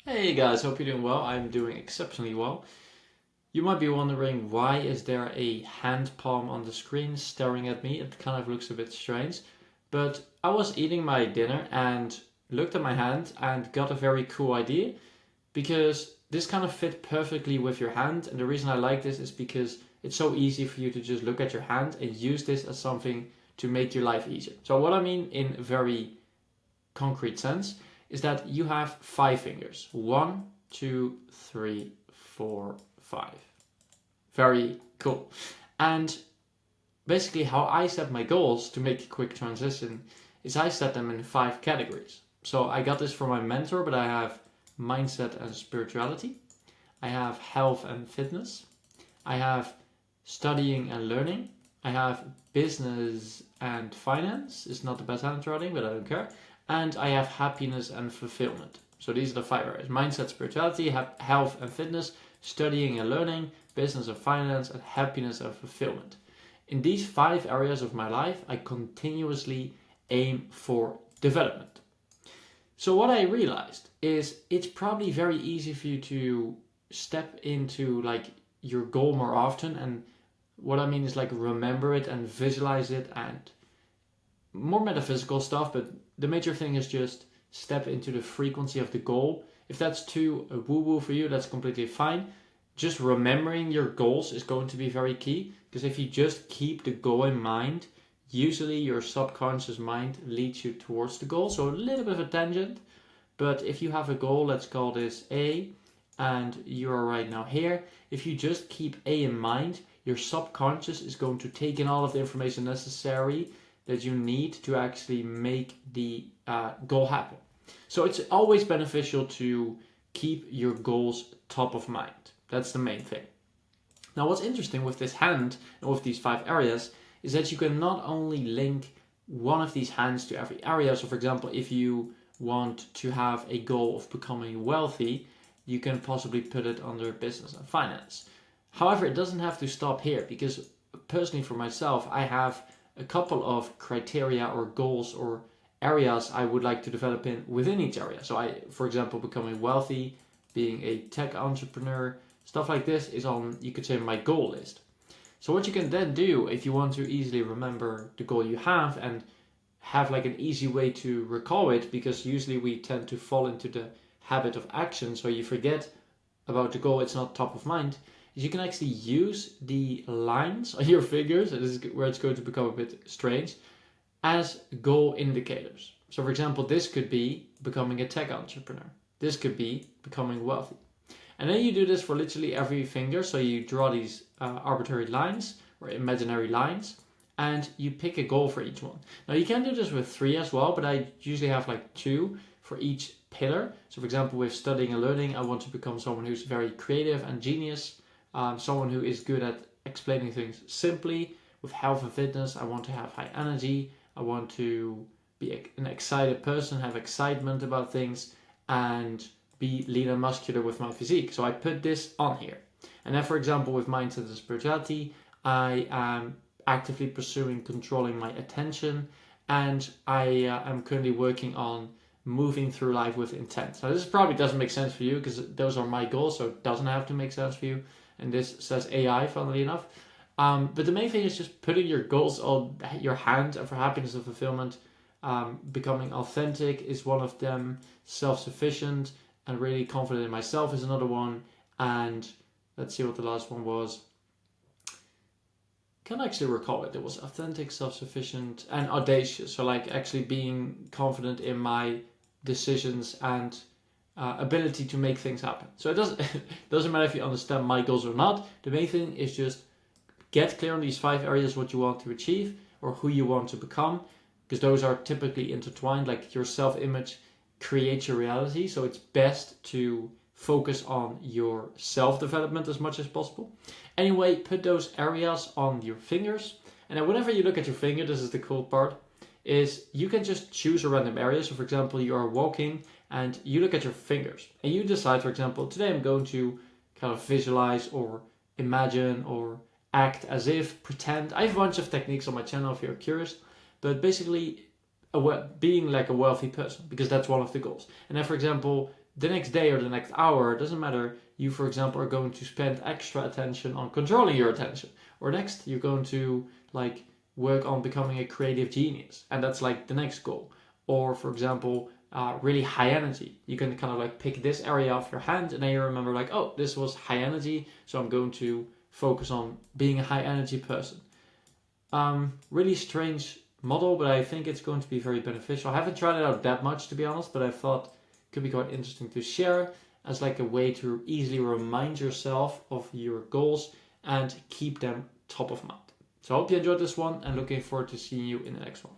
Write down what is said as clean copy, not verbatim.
Hey guys, hope you're doing well. I'm doing exceptionally well. You might be wondering, why is there a hand palm on the screen staring at me? It kind of looks a bit strange. But I was eating my dinner and looked at my hand and got a very cool idea because this kind of fit perfectly with your hand. And the reason I like this is because it's so easy for you to just look at your hand and use this as something to make your life easier. So what I mean in a very concrete sense is that you have 5 fingers. 1, 2, 3, 4, 5. Very cool. And basically how I set my goals to make a quick transition is I set them in 5 categories. So I got this from my mentor, but I have mindset and spirituality. I have health and fitness. I have studying and learning. I have business and finance. It's not the best handwriting, but I don't care. And I have happiness and fulfillment. So these are the 5 areas: mindset, spirituality, health and fitness, studying and learning, business and finance, and happiness and fulfillment. In these 5 areas of my life, I continuously aim for development. So what I realized is it's probably very easy for you to step into like your goal more often. And what I mean is like remember it and visualize it and more metaphysical stuff, but the major thing is just step into the frequency of the goal. If that's too woo-woo for you, that's completely fine. Just remembering your goals is going to be very key, because if you just keep the goal in mind, usually your subconscious mind leads you towards the goal. So a little bit of a tangent, but if you have a goal, let's call this A, and you are right now here, if you just keep A in mind, your subconscious is going to take in all of the information necessary that you need to actually make the goal happen. So it's always beneficial to keep your goals top of mind. That's the main thing. Now, what's interesting with this hand and with these 5 areas is that you can not only link one of these hands to every area. So for example, if you want to have a goal of becoming wealthy, you can possibly put it under business and finance. However, it doesn't have to stop here, because personally for myself, I have a couple of criteria or goals or areas I would like to develop in within each area. So for example, becoming wealthy, being a tech entrepreneur, stuff like this is on, you could say, my goal list. So what you can then do, if you want to easily remember the goal you have and have like an easy way to recall it, because usually we tend to fall into the habit of action, so you forget about the goal, it's not top of mind, is you can actually use the lines on your fingers, and this is where it's going to become a bit strange, as goal indicators. So for example, this could be becoming a tech entrepreneur. This could be becoming wealthy. And then you do this for literally every finger. So you draw these arbitrary lines or imaginary lines, and you pick a goal for each one. Now you can do this with 3 as well, but I usually have like 2 for each pillar. So for example, with studying and learning, I want to become someone who's very creative and genius, someone who is good at explaining things simply. With health and fitness, I want to have high energy. I want to be an excited person, have excitement about things, and be lean and muscular with my physique. So I put this on here. And then, for example, with mindset and spirituality, I am actively pursuing controlling my attention, and I am currently working on moving through life with intent. Now, this probably doesn't make sense for you because those are my goals, so it doesn't have to make sense for you. And this says AI, funnily enough. But the main thing is just putting your goals on your hand, and for happiness and fulfillment, becoming authentic is one of them. Self-sufficient and really confident in myself is another one. And let's see what the last one was. Can't actually recall it. It was authentic, self-sufficient, and audacious. So like actually being confident in my decisions and ability to make things happen. So it doesn't matter if you understand my goals or not. The main thing is just get clear on these 5 areas, what you want to achieve or who you want to become, because those are typically intertwined. Like your self-image creates your reality. So it's best to focus on your self-development as much as possible. Anyway, put those areas on your fingers. And then whenever you look at your finger, this is the cool part, is you can just choose a random area. So for example, you are walking and you look at your fingers and you decide, for example, today I'm going to kind of visualize or imagine or act as if, pretend. I have a bunch of techniques on my channel if you're curious, but basically being like a wealthy person, because that's one of the goals. And then, for example, the next day or the next hour, it doesn't matter, you, for example, are going to spend extra attention on controlling your attention. Or next, you're going to like work on becoming a creative genius. And that's like the next goal. Or, for example, really high energy. You can kind of like pick this area off your hand and then you remember like, oh, this was high energy, so I'm going to focus on being a high energy person. Really strange model, but I think it's going to be very beneficial. I haven't tried it out that much, to be honest, but I thought it could be quite interesting to share as like a way to easily remind yourself of your goals and keep them top of mind. So I hope you enjoyed this one and looking forward to seeing you in the next one.